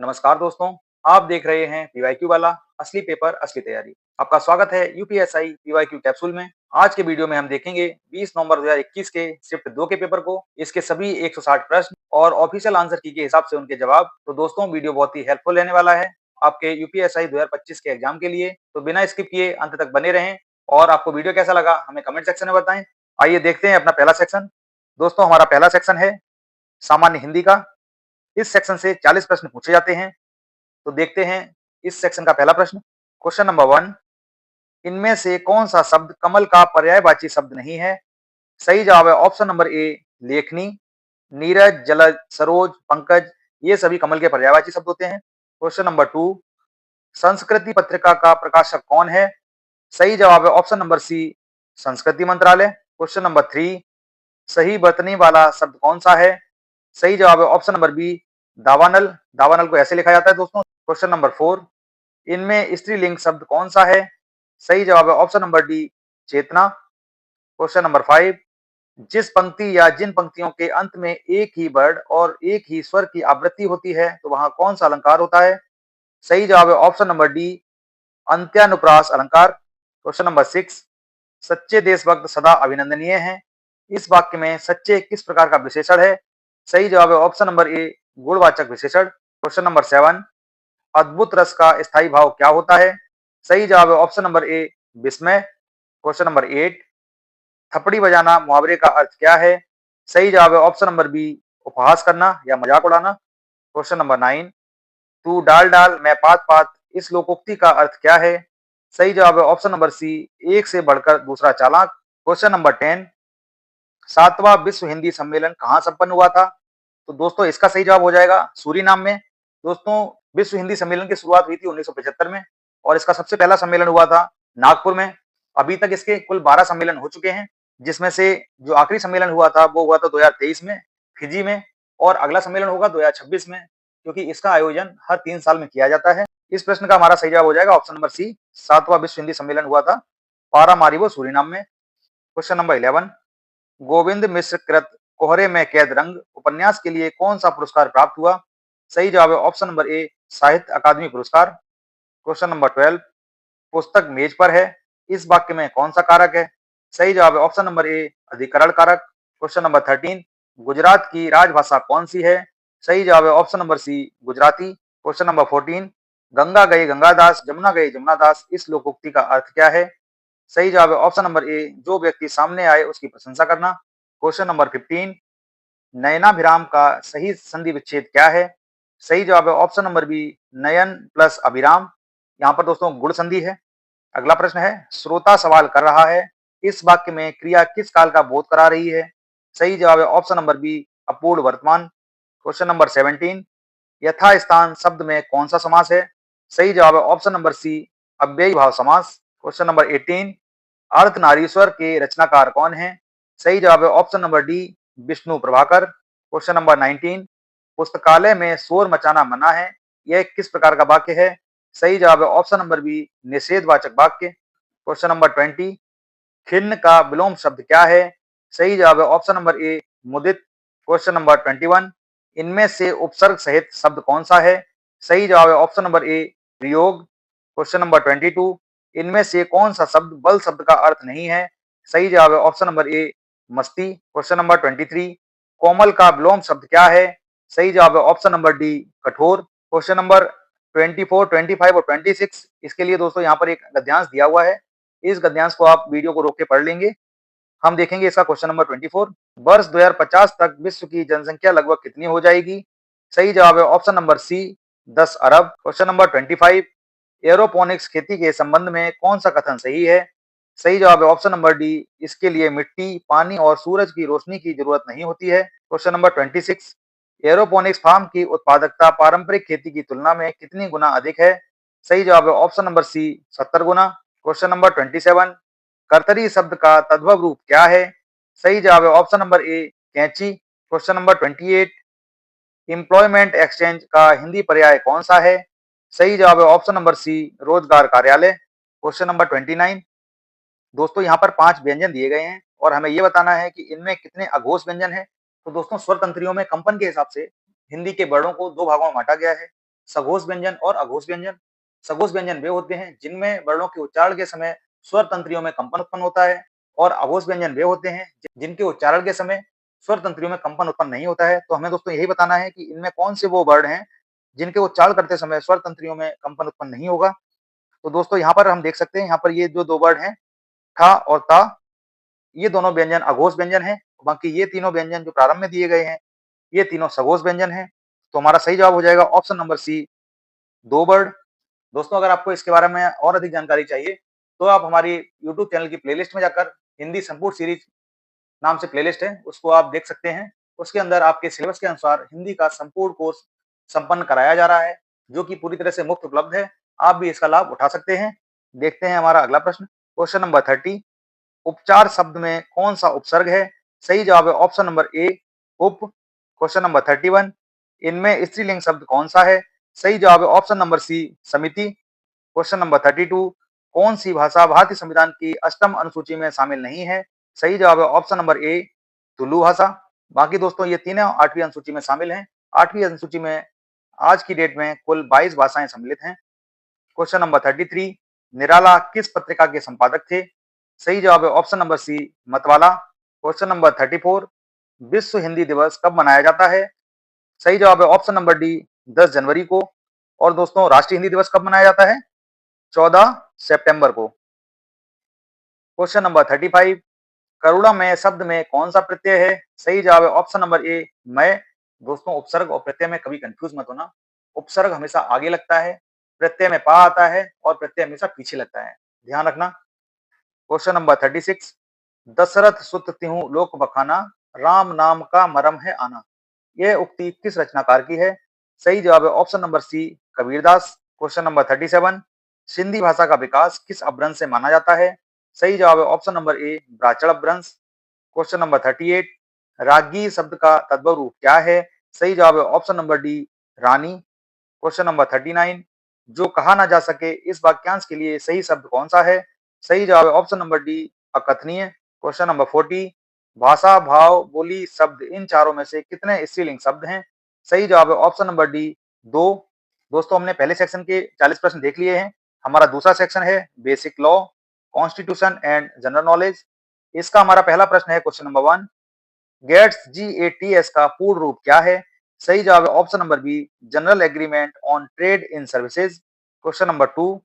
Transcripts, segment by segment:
नमस्कार दोस्तों, आप देख रहे हैं पीवाईक्यू वाला असली पेपर असली तैयारी। आपका स्वागत है यूपीएसआई पीवाईक्यू कैप्सूल में। आज के वीडियो में हम देखेंगे 20 नवंबर 2021 के शिफ्ट 2 के पेपर को, इसके सभी 160 प्रश्न और ऑफिशियल आंसर की के हिसाब से उनके जवाब। तो दोस्तों वीडियो बहुत ही हेल्पफुल रहने वाला है आपके यूपीएसआई 2025 के एग्जाम के लिए। तो बिना स्किप किए अंत तक बने रहें और आपको वीडियो कैसा लगा हमें कमेंट सेक्शन में बताएं। आइए देखते हैं अपना पहला सेक्शन। दोस्तों हमारा पहला सेक्शन है सामान्य हिंदी का। इस सेक्शन से 40 प्रश्न पूछे जाते हैं। तो देखते हैं इस सेक्शन का पहला प्रश्न। क्वेश्चन नंबर 1, इनमें से कौन सा शब्द कमल का पर्यायवाची शब्द नहीं है? सही जवाब है ऑप्शन नंबर ए लेखनी, नीरज, जलज, सरोज, पंकज, ये सभी कमल के पर्यायवाची शब्द होते हैं। क्वेश्चन नंबर 2, संस्कृति पत्रिका का प्रकाशक कौन है? सही जवाब है ऑप्शन नंबर सी संस्कृति मंत्रालय। क्वेश्चन नंबर 3, सही बरतने वाला शब्द कौन सा है? सही जवाब है ऑप्शन नंबर बी दावानल। दावानल को ऐसे लिखा जाता है दोस्तों। क्वेश्चन नंबर 4, इनमें स्त्रीलिंग शब्द कौन सा है? सही जवाब है ऑप्शन नंबर डी चेतना। क्वेश्चन नंबर 5, जिस पंक्ति या जिन पंक्तियों के अंत में एक ही वर्ण और एक ही स्वर की आवृत्ति होती है तो वहां कौन सा अलंकार होता है? सही जवाब है ऑप्शन नंबर डी अंत्यानुप्रास अलंकार। क्वेश्चन नंबर 6, सच्चे देशभक्त सदा अभिनंदनीय हैं। इस वाक्य में सच्चे किस प्रकार का विशेषण है? सही जवाब है ऑप्शन नंबर ए गुणवाचक विशेषण। क्वेश्चन नंबर 7, अद्भुत रस का स्थायी भाव क्या होता है? सही जवाब है ऑप्शन नंबर ए विस्मय। क्वेश्चन नंबर 8, थपड़ी बजाना मुहावरे का अर्थ क्या है? सही जवाब है ऑप्शन नंबर बी उपहास करना या मजाक उड़ाना। क्वेश्चन नंबर 9, तू डाल डाल मैं पात पात, इस लोकोक्ति का अर्थ क्या है? सही जवाब है ऑप्शन नंबर सी एक से बढ़कर दूसरा चालाक। क्वेश्चन नंबर 10, सातवां विश्व हिंदी सम्मेलन कहाँ संपन्न हुआ था? तो दोस्तों इसका सही जवाब हो जाएगा सूरीनाम में। दोस्तों विश्व हिंदी सम्मेलन की शुरुआत हुई थी 1975 में और इसका सबसे पहला सम्मेलन हुआ था नागपुर में। अभी तक इसके कुल 12 सम्मेलन हो चुके हैं, जिसमें से जो आखिरी सम्मेलन हुआ था वो हुआ था 2023 में फिजी में, और अगला सम्मेलन होगा 2026 में, क्योंकि इसका आयोजन हर 3 साल में किया जाता है। इस प्रश्न का हमारा सही जवाब हो जाएगा ऑप्शन नंबर सी, सातवां विश्व हिंदी सम्मेलन हुआ था पारामारिबो सूरीनाम में। क्वेश्चन नंबर 11, गोविंद मिश्र कृत कोहरे में कैद रंग उपन्यास के लिए कौन सा पुरस्कार प्राप्त हुआ? सही जवाब है ऑप्शन नंबर ए साहित्य अकादमी पुरस्कार। क्वेश्चन नंबर 12, पुस्तक मेज पर है, इस वाक्य में कौन सा कारक है? सही जवाब है ऑप्शन नंबर ए अधिकरण कारक। क्वेश्चन नंबर 13, गुजरात की राजभाषा कौन सी है? सही जवाब है option number C Gujarati. Question number 14, Ganga गए गंगादास जमुना गए जमुनादास, इस लोकोक्ति का अर्थ क्या है? सही जवाब है ऑप्शन नंबर ए जो व्यक्ति सामने आए उसकी प्रशंसा करना। क्वेश्चन नंबर 15, नयनाभिराम का सही संधि विच्छेद क्या है? सही जवाब है ऑप्शन नंबर बी नयन प्लस अभिराम। यहाँ पर दोस्तों गुण संधि है। अगला प्रश्न है, श्रोता सवाल कर रहा है, इस वाक्य में क्रिया किस काल का बोध करा रही है? सही जवाब है ऑप्शन नंबर बी अपूर्ण वर्तमान। क्वेश्चन नंबर 17, यथास्थान शब्द में कौन सा समास है? सही जवाब है ऑप्शन नंबर सी अव्ययी भाव समास। क्वेश्चन नंबर 18, अर्धनारीश्वर के रचनाकार कौन है? सही जवाब है option number D Vishnu Prabhakar. Question number 19, पुस्तकालय में शोर मचाना मना है, यह किस प्रकार का वाक्य है? सही जवाब है ऑप्शन नंबर बी निषेधवाचक वाक्य। क्वेश्चन नंबर 20, खिन्न का विलोम शब्द क्या है? सही जवाब है ऑप्शन नंबर ए मुदित। क्वेश्चन नंबर 21, इनमें से उपसर्ग सहित शब्द कौन सा है? सही जवाब है ऑप्शन नंबर ए वियोग। क्वेश्चन नंबर 22, इनमें से कौन सा शब्द बल शब्द का अर्थ नहीं है? सही जवाब है ऑप्शन नंबर ए मस्ती। क्वेश्चन नंबर 23, कोमल का विलोम शब्द क्या है? सही जवाब है ऑप्शन नंबर डी कठोर। क्वेश्चन नंबर 24, 25 और 26, इसके लिए दोस्तों यहाँ पर एक गद्यांश दिया हुआ है। इस गद्यांश को आप वीडियो को रोक के पढ़ लेंगे। हम देखेंगे इसका क्वेश्चन नंबर 24, वर्ष 2050 तक विश्व की जनसंख्या लगभग कितनी हो जाएगी? सही जवाब है ऑप्शन नंबर सी 10 अरब। क्वेश्चन नंबर 25, एरोपोनिक्स खेती के संबंध में कौन सा कथन सही है? सही जवाब है ऑप्शन नंबर डी इसके लिए मिट्टी, पानी और सूरज की रोशनी की जरूरत नहीं होती है। क्वेश्चन नंबर 26, एरोपोनिक्स फार्म की उत्पादकता पारंपरिक खेती की तुलना में कितनी गुना अधिक है? सही जवाब है ऑप्शन नंबर सी 70 गुना। क्वेश्चन नंबर 27, कर्तरी शब्द का तद्भव रूप क्या है? सही जवाब है ऑप्शन नंबर ए कैंची। क्वेश्चन नंबर 28, एम्प्लॉयमेंट एक्सचेंज का हिंदी पर्याय कौन सा है? सही जवाब है ऑप्शन नंबर सी रोजगार कार्यालय। क्वेश्चन नंबर 29, दोस्तों यहाँ पर 5 व्यंजन दिए गए हैं और हमें ये बताना है कि इनमें कितने अघोष व्यंजन हैं। तो दोस्तों स्वर तंत्रियों में कंपन के हिसाब से हिंदी के वर्णों को 2 भागों में बांटा गया है। सघोष व्यंजन और अघोष व्यंजन। सघोष व्यंजन वे होते हैं जिनमें वर्णों के उच्चारण के समय स्वर तंत्रियों में कंपन उत्पन्न होता है, और अघोष व्यंजन वे होते हैं जिनके उच्चारण के समय स्वर तंत्रियों में कंपन उत्पन्न नहीं होता है। तो हमें दोस्तों यही बताना है कि इनमें कौन से वो वर्ड हैं जिनके उच्चारण करते समय स्वर तंत्रियों में कंपन उत्पन्न नहीं होगा। तो दोस्तों यहाँ पर हम देख सकते हैं, यहाँ पर ये जो दो वर्ड हैं ठा और ता, ये दोनों व्यंजन अघोष व्यंजन हैं। बाकी ये तीनों व्यंजन जो प्रारंभ में दिए गए हैं ये तीनों सघोष व्यंजन हैं। तो हमारा सही जवाब हो जाएगा ऑप्शन नंबर सी, दो वर्ड। दोस्तों अगर आपको इसके बारे में और अधिक जानकारी चाहिए तो आप हमारी यूट्यूब चैनल की प्लेलिस्ट में जाकर हिंदी संपूर्ण सीरीज नाम से प्लेलिस्ट है, उसको आप देख सकते हैं। उसके अंदर आपके सिलेबस के अनुसार हिंदी का संपूर्ण कोर्स संपन्न कराया जा रहा है, जो कि पूरी तरह से मुफ्त उपलब्ध है। आप भी इसका लाभ उठा सकते हैं। देखते हैं हमारा अगला प्रश्न, क्वेश्चन नंबर 30। उपचार शब्द में कौन सा उपसर्ग है? सही जवाब है ऑप्शन नंबर ए, उप। Question number 31। इनमें स्त्रीलिंग शब्द कौन सा है? सही जवाब है ऑप्शन नंबर सी, समिति। Question number 32। कौन सी भाषा भारतीय संविधान की अष्टम अनुसूची में शामिल नहीं है? सही जवाब है ऑप्शन नंबर ए, तुलु भाषा। बाकी दोस्तों ये तीनों 8वीं अनुसूची में शामिल हैं। 8वीं अनुसूची में आज की डेट में कुल 22 भाषाएं सम्मिलित हैं। Question number 33। निराला किस पत्रिका के संपादक थे? सही जवाब है ऑप्शन नंबर सी, मतवाला। Question number 34। विश्व हिंदी दिवस कब मनाया जाता है? सही जवाब है ऑप्शन नंबर डी, 10 जनवरी को। और दोस्तों राष्ट्रीय हिंदी दिवस कब मनाया जाता है? 14 सितंबर को। Question number 35। करुणा में शब्द में कौन सा प्रत्यय है? सही जवाब है ऑप्शन नंबर ए, मैं। दोस्तों उपसर्ग और प्रत्यय में कभी कंफ्यूज मत होना। उपसर्ग हमेशा आगे लगता है, प्रत्यय में पा आता है, और प्रत्यय हमेशा पीछे लगता है, ध्यान रखना। Question number 36। दशरथ सुत तिहु लोक बखाना, राम नाम का मरम है आना। यह उक्ति किस रचनाकार की है? सही जवाब है option number C, Kabirdas. Question number 37। Sindhi भाषा का विकास किस अपभ्रंश से माना जाता है? सही जवाब है ऑप्शन नंबर ए, ब्राह्मण अपभ्रंश। Question number 38। रागी शब्द का तद्भव रूप क्या है? सही जवाब है ऑप्शन नंबर डी, रानी। Question number 39। जो कहा ना जा सके इस वाक्यांश के लिए सही शब्द कौन सा है? सही जवाब है ऑप्शन नंबर डी, अकथनीय। Question number 40। भाषा, भाव, बोली, शब्द, इन चारों में से कितने स्त्रीलिंग शब्द हैं? सही जवाब है ऑप्शन नंबर डी, 2। दोस्तों हमने पहले सेक्शन के 40 प्रश्न देख लिए हैं। हमारा दूसरा सेक्शन है basic law, constitution and general knowledge. इसका हमारा पहला प्रश्न है क्वेश्चन नंबर 1। गेट्स GATS का पूर्ण रूप क्या है? सही जवाब है option number B, General Agreement on Trade in Services. Question number 2।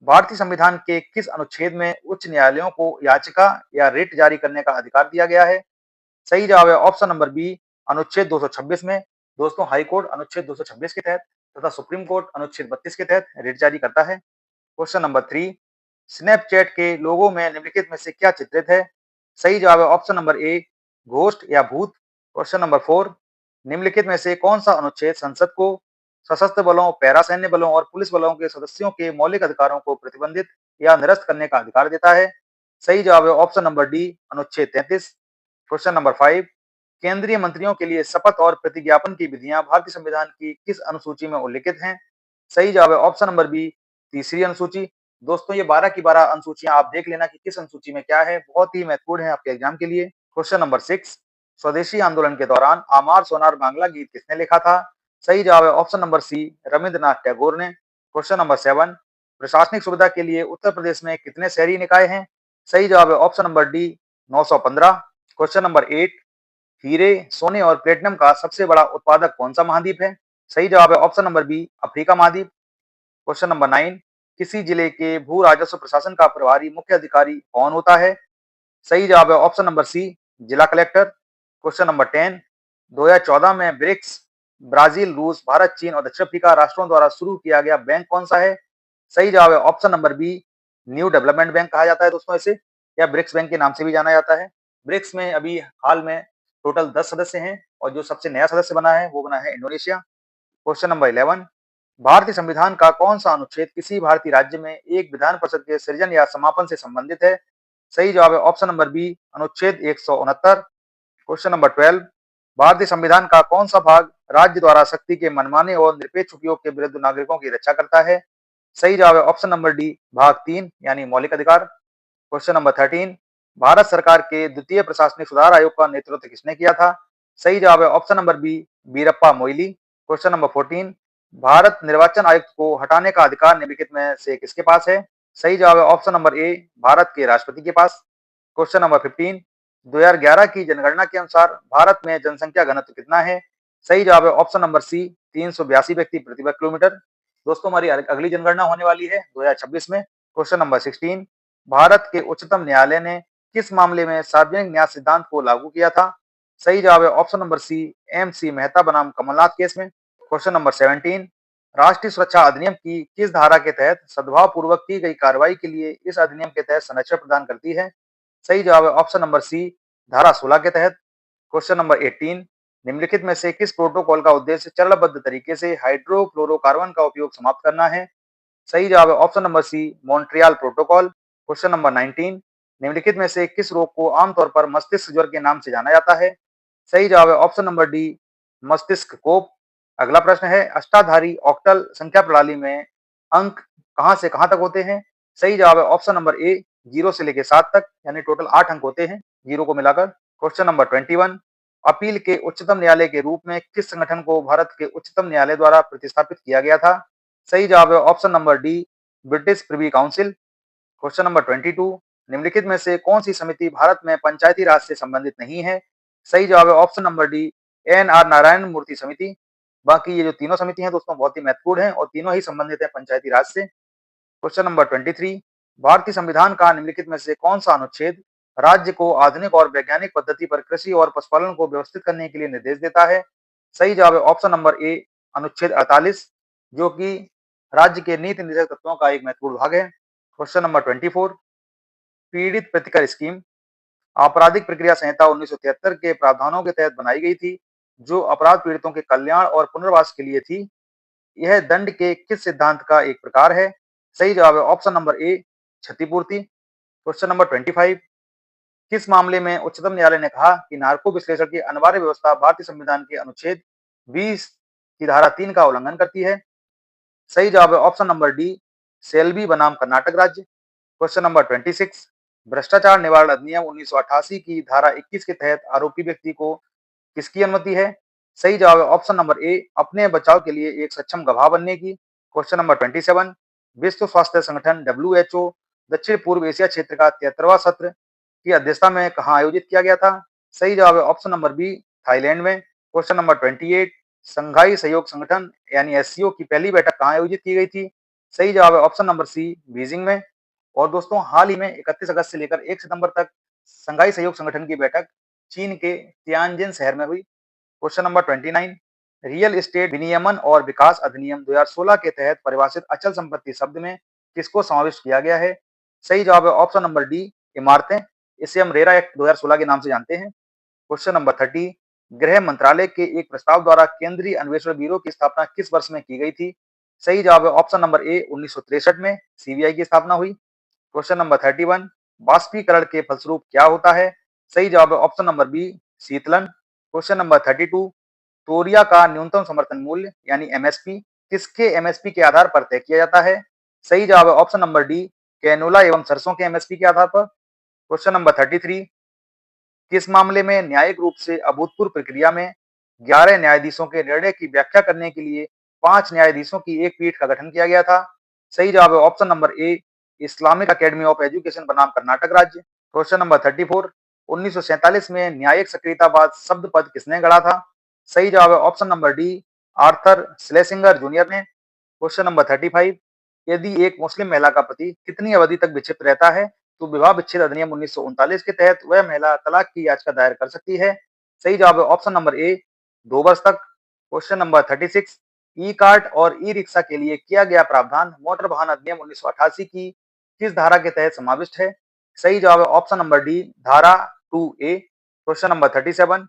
भारतीय संविधान के किस अनुच्छेद में उच्च न्यायालयों को याचिका या रिट जारी करने का अधिकार दिया गया है? सही जवाब है ऑप्शन नंबर बी, अनुच्छेद 226 में। दोस्तों हाई कोर्ट अनुच्छेद 226 के तहत तथा सुप्रीम कोर्ट अनुच्छेद 32 के तहत रिट जारी करता है। Question number 3। स्नैपचैट के लोगो में निम्नलिखित में से क्या चित्रित है? सही जवाब है ऑप्शन नंबर ए, घोस्ट या भूत। Question number 4। निम्नलिखित में से कौन सा अनुच्छेद संसद को सशस्त्र बलों, पैरा सैन्य बलों और पुलिस बलों के सदस्यों के मौलिक अधिकारों को प्रतिबंधित या निरस्त करने का अधिकार देता है? सही जवाब है ऑप्शन नंबर डी, अनुच्छेद 33। Question number 5। केंद्रीय मंत्रियों के लिए शपथ और प्रतिज्ञापन की विधियां भारतीय संविधान की किस अनुसूची में उल्लिखित हैं? सही जवाब है ऑप्शन नंबर बी, तीसरी अनुसूची। दोस्तों ये 12 की 12 अनुसूचियां आप देख लेना कि किस अनुसूची में क्या है, बहुत ही महत्वपूर्ण है आपके एग्जाम के लिए। Question number 6। स्वदेशी आंदोलन के दौरान आमार सोनार बांग्ला गीत किसने लिखा था? सही जवाब है option number C, Rabindranath Tagore ने। Question number 7। प्रशासनिक सुविधा के लिए उत्तर प्रदेश में कितने शहरी निकाय हैं? सही जवाब है option number D, 915। Question number 8। हीरे, सोने और प्लेटिनम का सबसे बड़ा उत्पादक कौन सा महाद्वीप है? सही जवाब है ऑप्शन नंबर बी, अफ्रीका महाद्वीप। Question number 9। किसी जिले के भू राजस्व प्रशासन का प्रभारी मुख्य अधिकारी कौन होता है? सही जवाब है ऑप्शन नंबर सी, जिला कलेक्टर। Question number 10। 2014 में ब्रिक्स, ब्राजील, रूस, भारत, चीन और दक्षिण अफ्रीका राष्ट्रों द्वारा शुरू किया गया बैंक कौन सा है? सही जवाब है option number B, New Development Bank कहा जाता है दोस्तों इसे, या ब्रिक्स बैंक के नाम से भी जाना जाता है। ब्रिक्स में अभी हाल में टोटल 10 सदस्य हैं, और जो सबसे नया सदस्य बना है वो बना है इंडोनेशिया। Question number 11। भारतीय संविधान का कौन सा अनुच्छेद किसी भारतीय राज्य में एक विधान परिषद के सृजन या समापन से संबंधित है? सही जवाब है ऑप्शन नंबर बी, अनुच्छेद 169। Question number 12। भारतीय संविधान का कौन सा भाग राज्य द्वारा शक्ति के मनमाने और निरपेक्ष उपयोग के विरुद्ध नागरिकों की रक्षा करता है? सही जवाब है ऑप्शन नंबर डी, भाग 3 यानी मौलिक अधिकार। Question number 13। भारत सरकार के द्वितीय प्रशासनिक सुधार आयोग का नेतृत्व किसने किया था? सही जवाब है option number B, Veerappa Moily. Question number 14। Bharat निर्वाचन आयुक्त को हटाने का अधिकार निम्नलिखित में से किसके पास है? सही जवाब है ऑप्शन नंबर ए, भारत के राष्ट्रपति के पास। क्वेश्चन नंबर 15, 2011 की जनगणना के अनुसार भारत में जनसंख्या घनत्व कितना है? सही जवाब है ऑप्शन नंबर सी, 382 व्यक्ति प्रति वर्ग किलोमीटर। दोस्तों, हमारी अगली जनगणना होने वाली है 2026 में। क्वेश्चन नंबर 16, भारत के उच्चतम न्यायालय ने किस मामले में सार्वजनिक न्याय सिद्धांत को लागू किया था? सही जवाब है option number C, MC Mehta बनाम कमलनाथ केस में। क्वेश्चन नंबर 17, राष्ट्रीय सुरक्षा अधिनियम की किस धारा के तहत सद्भाव पूर्वक की गई कार्रवाई के लिए इस अधिनियम के तहत संरक्षण प्रदान करती है? सही जवाब है ऑप्शन नंबर सी, धारा 16 के तहत। क्वेश्चन नंबर 18, निम्नलिखित में से किस प्रोटोकॉल का उद्देश्य चरणबद्ध तरीके से हाइड्रोक्लोरोकार्बन का उपयोग समाप्त करना है? सही जवाब है option number C, Montreal Protocol. Question number 19, निम्नलिखित में से किस रोग को आमतौर पर मस्तिष्क ज्वर के नाम से जाना जाता है? सही जवाब है ऑप्शन नंबर डी, मस्तिष्क कोप। अगला प्रश्न है, अष्टाधारी ऑक्टल संख्या प्रणाली में अंक कहां से कहां तक होते हैं? सही जवाब है ऑप्शन नंबर ए, 0 से लेकर 7 तक, यानी टोटल 8 अंक होते हैं 0 को मिलाकर। क्वेश्चन नंबर 21, अपील के उच्चतम न्यायालय के रूप में किस संगठन को भारत के उच्चतम न्यायालय द्वारा प्रतिस्थापित किया गया था? सही जवाब है option number D, British Privy Council. Question number 22, निम्नलिखित में से कौन सी समिति भारत में पंचायती राज से संबंधित नहीं है? सही जवाब है option number D, NR Narayan Murthy समिति। बाकी ये जो तीनों समिति हैं दोस्तों बहुत ही महत्वपूर्ण है और तीनों ही संबंधित है पंचायती राज से। क्वेश्चन नंबर 23, भारतीय संविधान का निम्नलिखित में से कौन सा अनुच्छेद राज्य को आधुनिक और वैज्ञानिक पद्धति पर कृषि और पशुपालन को व्यवस्थित करने के लिए निर्देश देता है? सही जवाब है ऑप्शन नंबर ए, अनुच्छेद 48, जो कि राज्य के नीति निर्देशक तत्वों का एक महत्वपूर्ण भाग है। क्वेश्चन नंबर 24, पीड़ित प्रतिकर स्कीम आपराधिक प्रक्रिया संहिता 1973 के प्रावधानों के तहत बनाई गई थी, जो अपराध पीड़ितों के कल्याण और पुनर्वास के लिए थी। यह दंड के किस सिद्धांत का एक प्रकार है? सही जवाब है ऑप्शन नंबर ए, क्षतिपूर्ति। क्वेश्चन नंबर 25, किस मामले में उच्चतम न्यायालय ने कहा कि नार्को विश्लेषण की अनिवार्य व्यवस्था भारतीय संविधान के अनुच्छेद 20 की धारा 3 का उल्लंघन करती है? सही जवाब है ऑप्शन नंबर डी, सेल्बी बनाम कर्नाटक राज्य। क्वेश्चन नंबर 26, भ्रष्टाचार निवारण अधिनियम 1988 की धारा 21 के तहत आरोपी व्यक्ति को किसकी अनुमति है? सही जवाब है ऑप्शन नंबर ए, अपने बचाव के लिए एक सक्षम गवाह बनने की। क्वेश्चन नंबर 27, विश्व स्वास्थ्य संगठन WHO दक्षिण पूर्व एशिया क्षेत्र का 73वां सत्र की अध्यक्षता में कहां आयोजित किया गया था? सही जवाब है ऑप्शन नंबर बी, थाईलैंड में। क्वेश्चन नंबर 28, संघाई सहयोग संगठन यानी SCO की पहली बैठक कहां आयोजित की गई थी? सही जवाब है ऑप्शन नंबर सी, बीजिंग में। और दोस्तों, हाल ही में 31 अगस्त से लेकर 1 सितंबर तक संघाई सहयोग संगठन की बैठक चीन के तियानजिन शहर में हुई। क्वेश्चन नंबर 29, रियल एस्टेट विनियमन और विकास अधिनियम 2016 के तहत परिभाषित अचल संपत्ति शब्द में किसको समाविष्ट किया गया है? सही जवाब है ऑप्शन नंबर डी, इमारतें। इसे हम रेरा एक्ट 2016 के नाम से जानते हैं। क्वेश्चन नंबर 30, गृह मंत्रालय के एक प्रस्ताव द्वारा केंद्रीय अन्वेषण ब्यूरो की स्थापना किस वर्ष में की गई थी? सही जवाब है ऑप्शन नंबर ए, 1963 में CBI की स्थापना हुई। क्वेश्चन नंबर 31, वाष्पीकरण के फलस्वरूप क्या होता है? सही जवाब है ऑप्शन नंबर बी, शीतलन। क्वेश्चन नंबर 32, तोरिया का न्यूनतम समर्थन मूल्य यानी MSP किसके MSP के आधार पर तय किया जाता है? सही जवाब है ऑप्शन नंबर डी, कैनोला एवं सरसों के MSP के आधार पर। क्वेश्चन नंबर 33, किस मामले में न्यायिक रूप से अभूतपूर्व प्रक्रिया में 11 न्यायाधीशों के निर्णय की व्याख्या करने के लिए 5 न्यायाधीशों की एक पीठ का गठन किया गया था? सही जवाब है option number A, Islamic academy of education बनाम कर्नाटक राज्य। क्वेश्चन नंबर 34, 1947 में न्यायिक सक्रियतावाद शब्द पद किसने गढ़ा था? सही जवाब है option number D, Arthur Schlesinger junior ने। क्वेश्चन नंबर 35, यदि एक मुस्लिम महिला का पति कितनी अवधि तक विच्छेद रहता है तो विवाह विच्छेद अधिनियम 1939 के तहत वह महिला तलाक की याचिका दायर कर सकती है? सही जवाब है ऑप्शन नंबर ए, 2 वर्ष तक। क्वेश्चन नंबर 36, ई कार्ट और ई रिक्शा के लिए किया गया प्रावधान मोटर वाहन अधिनियम 1988 की किस धारा के तहत समाविष्ट है? सही जवाब है ऑप्शन नंबर डी, धारा 2A। क्वेश्चन नंबर 37,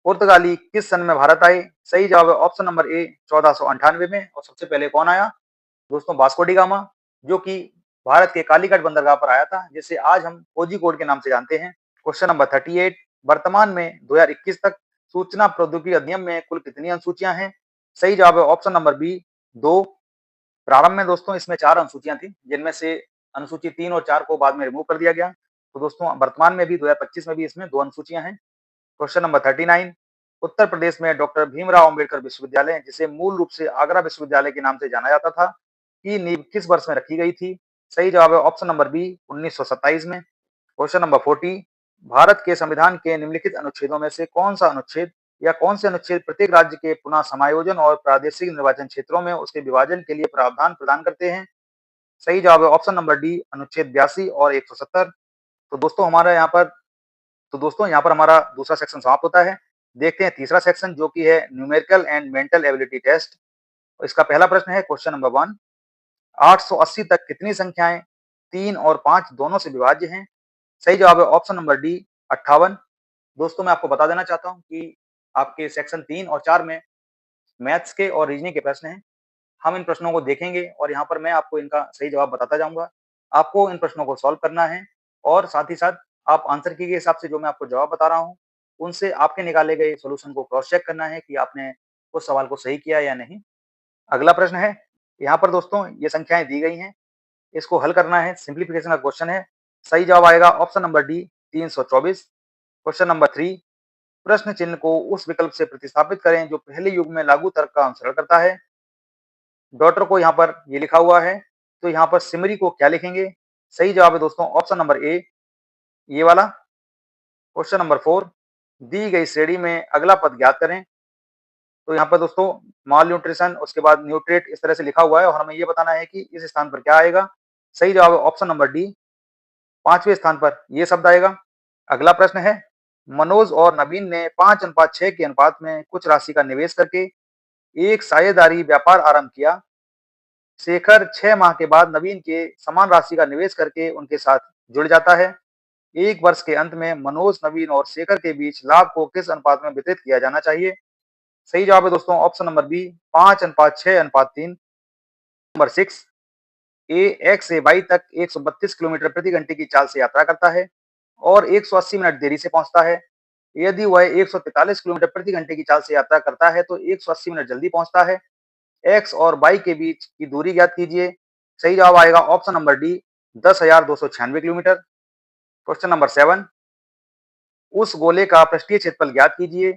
पुर्तगाली किस सन में भारत आए? सही जवाब है ऑप्शन नंबर ए, 1498 में। और सबसे पहले कौन आया? दोस्तों, वास्को डी गामा, जो कि भारत के कालीकट बंदरगाह पर आया था, जिसे आज हम कोझिकोड के नाम से जानते हैं। क्वेश्चन नंबर 38, वर्तमान में 2021 तक सूचना प्रौद्योगिकी अधिनियम में कुल कितनी अनुसूचियां हैं? सही जवाब है ऑप्शन नंबर बी, 2। प्रारंभ में दोस्तों इसमें 4 अनुसूचियां थी, जिनमें से अनुसूची 3 और 4 को बाद में रिमूव कर दिया गया। तो दोस्तों, वर्तमान में भी 2025 में भी इसमें 2 अनुसूचियां हैं। क्वेश्चन नंबर 39, उत्तर प्रदेश में डॉक्टर भीमराव अंबेडकर विश्वविद्यालय, जिसे मूल रूप से आगरा विश्वविद्यालय के नाम से जाना जाता था, की नींव किस वर्ष में रखी गई थी? सही जवाब है ऑप्शन नंबर बी 1927 में। क्वेश्चन नंबर 40, भारत के संविधान के निम्नलिखित अनुच्छेदों में से कौन सा अनुच्छेद या कौन से अनुच्छेद प्रत्येक राज्य के पुनः समायोजन और प्रादेशिक निर्वाचन क्षेत्रों में उसके विभाजन के लिए प्रावधान प्रदान करते हैं? सही जवाब है ऑप्शन नंबर डी अनुच्छेद 82 और 170। तो दोस्तों हमारा यहाँ पर हमारा दूसरा सेक्शन समाप्त होता है। देखते हैं तीसरा सेक्शन, जो कि है numerical and mental ability test. इसका पहला प्रश्न है क्वेश्चन नंबर 1, 880 तक कितनी संख्याएं 3 और 5 दोनों से विभाज्य हैं? सही जवाब है ऑप्शन नंबर डी 58। दोस्तों मैं आपको बता देना चाहता हूं कि आपके सेक्शन 3 और 4 में मैथ्स के और रीजनिंग के प्रश्न हैं। हम इन प्रश्नों को देखेंगे और यहाँ पर मैं आपको इनका सही जवाब बताता जाऊंगा। आपको इन प्रश्नों को सॉल्व करना है और साथ ही साथ आप आंसर की के हिसाब से जो मैं आपको जवाब बता रहा हूँ, उनसे आपके निकाले गए सॉल्यूशन को क्रॉस चेक करना है कि आपने उस सवाल को सही किया या नहीं। अगला प्रश्न है, यहाँ पर दोस्तों ये संख्याएं दी गई हैं, इसको हल करना है, सिंप्लीफिकेशन का क्वेश्चन है। सही जवाब आएगा option number D 324। Question number 3, प्रश्न चिन्ह को उस विकल्प से प्रतिस्थापित करें जो पहले युग में लागू तर्क का अनुसरण करता है। डॉटर को यहाँ पर ये लिखा हुआ है, तो यहाँ पर सिमरी को क्या लिखेंगे? सही जवाब है दोस्तों ऑप्शन नंबर ए, ये वाला। क्वेश्चन नंबर 4, दी गई श्रेणी में अगला पद ज्ञात करें। तो यहाँ पर दोस्तों माल न्यूट्रिशन, उसके बाद न्यूट्रिएंट इस तरह से लिखा हुआ है और हमें ये बताना है कि इस स्थान पर क्या आएगा। सही जवाब है ऑप्शन नंबर डी, 5वें स्थान पर ये शब्द आएगा। अगला प्रश्न है, मनोज और नवीन ने 5:6 के अनुपात में कुछ राशि का निवेश करके एक साझेदारी व्यापार आरंभ किया। शेखर 6 माह के बाद नवीन के समान राशि का निवेश करके उनके साथ जुड़ जाता है। एक वर्ष के अंत में मनोज, नवीन और शेखर के बीच लाभ को किस अनुपात में वितरित किया जाना चाहिए? सही जवाब है दोस्तों ऑप्शन नंबर बी 5:6:3। नंबर 6, ए एक्स से वाई तक 132 किलोमीटर प्रति घंटे की चाल से यात्रा करता है और 180 मिनट देरी से पहुंचता है। यदि वह 143 किलोमीटर प्रति घंटे की चाल से यात्रा करता है तो 180 मिनट जल्दी पहुंचता है। एक्स और वाई के बीच की दूरी ज्ञात कीजिए। सही जवाब आएगा option number D 10,296 kilometre. Question number 7, उस गोले का पृष्ठीय क्षेत्रफल ज्ञात कीजिए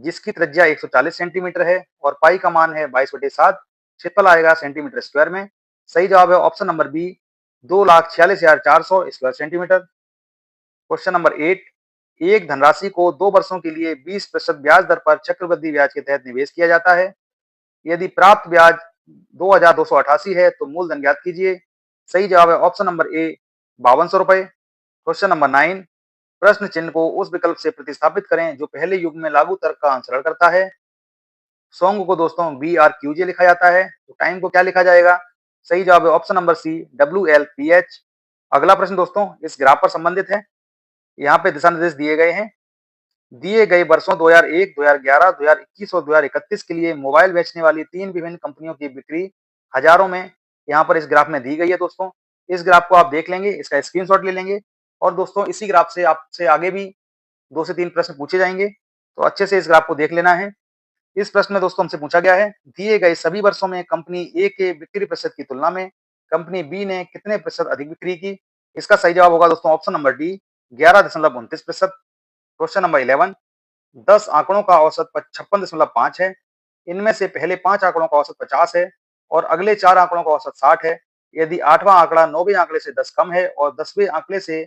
जिसकी त्रिज्या 140 सेंटीमीटर है और पाई का मान है 22/7। क्षेत्रफल आएगा सेंटीमीटर स्क्वायर में। सही जवाब है option number B 2,46,400 square centimetre. Question number 8, एक धनराशि को 2 वर्षों के लिए 20% ब्याज दर पर चक्रवृद्धि ब्याज के तहत निवेश किया जाता है। यदि प्राप्त ब्याज 2,288 है तो मूलधन ज्ञात कीजिए। सही जवाब है ऑप्शन नंबर ए 5200 रुपए। क्वेश्चन नंबर 9, प्रश्न चिन्ह को उस विकल्प से प्रतिस्थापित करें जो पहले युग में लागू तर्क का अनुसरण करता है। सॉन्ग को दोस्तों BRQJ लिखा जाता है, तो टाइम को क्या लिखा जाएगा? सही जवाब है ऑप्शन नंबर सी WLPH। अगला प्रश्न दोस्तों इस ग्राफ पर संबंधित है। यहाँ पे दिशा निर्देश दिए गए हैं। दिए गए वर्षों 2001, 2011, 2021 और 2031 के लिए मोबाइल बेचने वाली 3 विभिन्न कंपनियों की बिक्री हजारों में यहाँ पर इस ग्राफ में दी गई है दोस्तों। इस ग्राफ को आप देख लेंगे, इसका स्क्रीनशॉट ले लेंगे और दोस्तों इसी ग्राफ से आपसे आगे भी 2 से 3 प्रश्न पूछे जाएंगे, तो अच्छे से इस ग्राफ को देख लेना है। इस प्रश्न में दोस्तों हमसे पूछा गया है, दिए गए सभी वर्षों में कंपनी ए के बिक्री प्रतिशत की तुलना में कंपनी बी ने कितने प्रतिशत अधिक बिक्री की? इसका सही जवाब होगा दोस्तों option number D 11.29%। Question number 11, 10 आंकड़ों का औसत 56.5 है। इनमें से पहले 5 आंकड़ों का औसत 50 है और अगले 4 आंकड़ों का औसत 60 है। यदि 8वां आंकड़ा 9वें आंकड़े से 10 कम है और 10वें आंकड़े से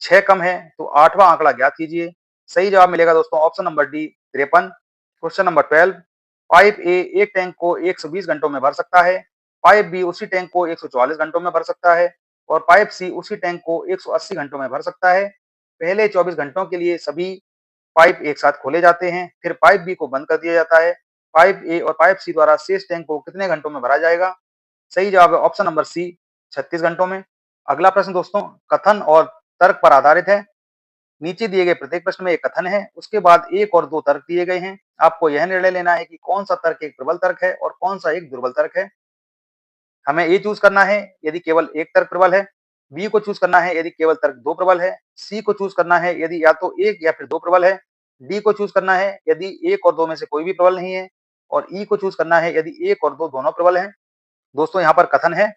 6 कम है तो 8वां आंकड़ा ज्ञात कीजिए। सही जवाब मिलेगा दोस्तों option number D 53। Question number 12, pipe ए एक टैंक को 120 घंटों में भर सकता है, पाइप बी उसी टैंक को 144 घंटों में भर सकता है और पाइप सी उसी टैंक को 180 घंटों में भर सकता है। पहले 24 घंटों के लिए सभी पाइप एक साथ खोले जाते हैं, फिर पाइप बी को बंद कर दिया जाता है। पाइप ए और पाइप सी द्वारा शेष टैंक को कितने घंटों में भरा जाएगा? सही जवाब है ऑप्शन नंबर सी 36 घंटों में। अगला प्रश्न दोस्तों कथन और तर्क पर आधारित है। नीचे दिए गए प्रत्येक प्रश्न में एक कथन है, उसके बाद 1 और 2 तर्क दिए गए हैं। आपको यह निर्णय लेना है कि कौन सा तर्क एक प्रबल तर्क है और कौन सा एक दुर्बल तर्क है। हमें ए चूज करना है यदि केवल एक तर्क प्रबल है, बी को चूज करना है यदि केवल तर्क 2 प्रबल है, सी को चूज करना है यदि या तो 1 या फिर 2 प्रबल है, डी को चूज करना है यदि 1 और 2 में से कोई भी प्रबल नहीं है और ई को चूज करना है यदि 1 और 2 दोनों प्रबल हैं। दोस्तों यहाँ पर कथन है,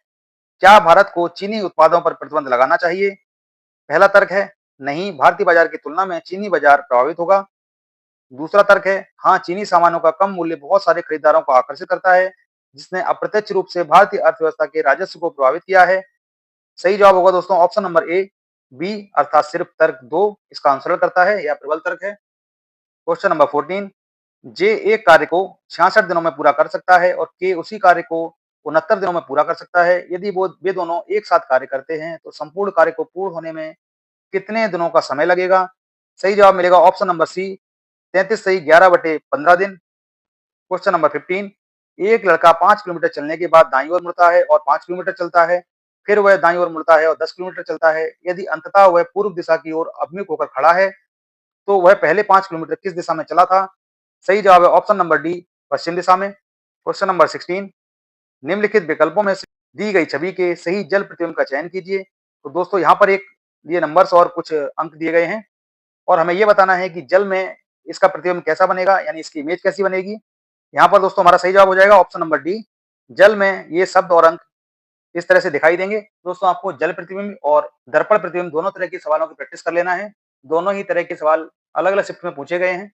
क्या भारत को चीनी उत्पादों पर प्रतिबंध लगाना चाहिए? पहला तर्क है नहीं, भारतीय बाजार की तुलना में चीनी बाजार प्रभावित होगा। दूसरा तर्क है, हाँ, चीनी सामानों का कम मूल्य बहुत सारे खरीदारों को आकर्षित करता है, जिसने अप्रत्यक्ष रूप से भारतीय अर्थव्यवस्था के राजस्व को प्रभावित किया है। सही जवाब होगा दोस्तों ऑप्शन नंबर ए, बी अर्थात सिर्फ तर्क 2 इसका अनुसरण करता है या प्रबल तर्क है। क्वेश्चन नंबर 14, जे एक कार्य को 66 दिनों में पूरा कर सकता है और के उसी कार्य को 69 दिनों में पूरा कर सकता है। यदि वो वे दोनों एक साथ कार्य करते हैं तो संपूर्ण कार्य को पूर्ण होने में कितने दिनों का समय लगेगा? सही जवाब मिलेगा ऑप्शन नंबर सी, 33 सही 11/15 दिन। क्वेश्चन नंबर 15, एक लड़का 5 किलोमीटर चलने के बाद दाईं ओर मुड़ता है और 5 किलोमीटर चलता है, फिर वह दाईं ओर मुड़ता है और 10 किलोमीटर चलता है। यदि अंततः वह पूर्व दिशा की ओर अभिमुख होकर खड़ा है, तो वह पहले 5 किलोमीटर किस दिशा में चला था? सही जवाब है ऑप्शन नंबर डी, पश्चिम दिशा में। क्वेश्चन नंबर 16, निम्नलिखित विकल्पों में से दी गई छवि के सही जल प्रतिबिंब का चयन कीजिए। तो दोस्तों यहाँ पर एक ये नंबर्स और कुछ अंक दिए गए हैं और हमें ये बताना है कि जल में इसका प्रतिबिंब कैसा बनेगा, यानी इसकी इमेज कैसी बनेगी। यहाँ पर दोस्तों हमारा सही जवाब हो जाएगा ऑप्शन नंबर डी, जल में ये शब्द और अंक इस तरह से दिखाई देंगे। दोस्तों आपको जल प्रतिबिंब और दर्पण प्रतिबिंब दोनों तरह के सवालों की प्रैक्टिस कर लेना है। दोनों ही तरह के सवाल अलग-अलग शिफ्ट में पूछे गए हैं,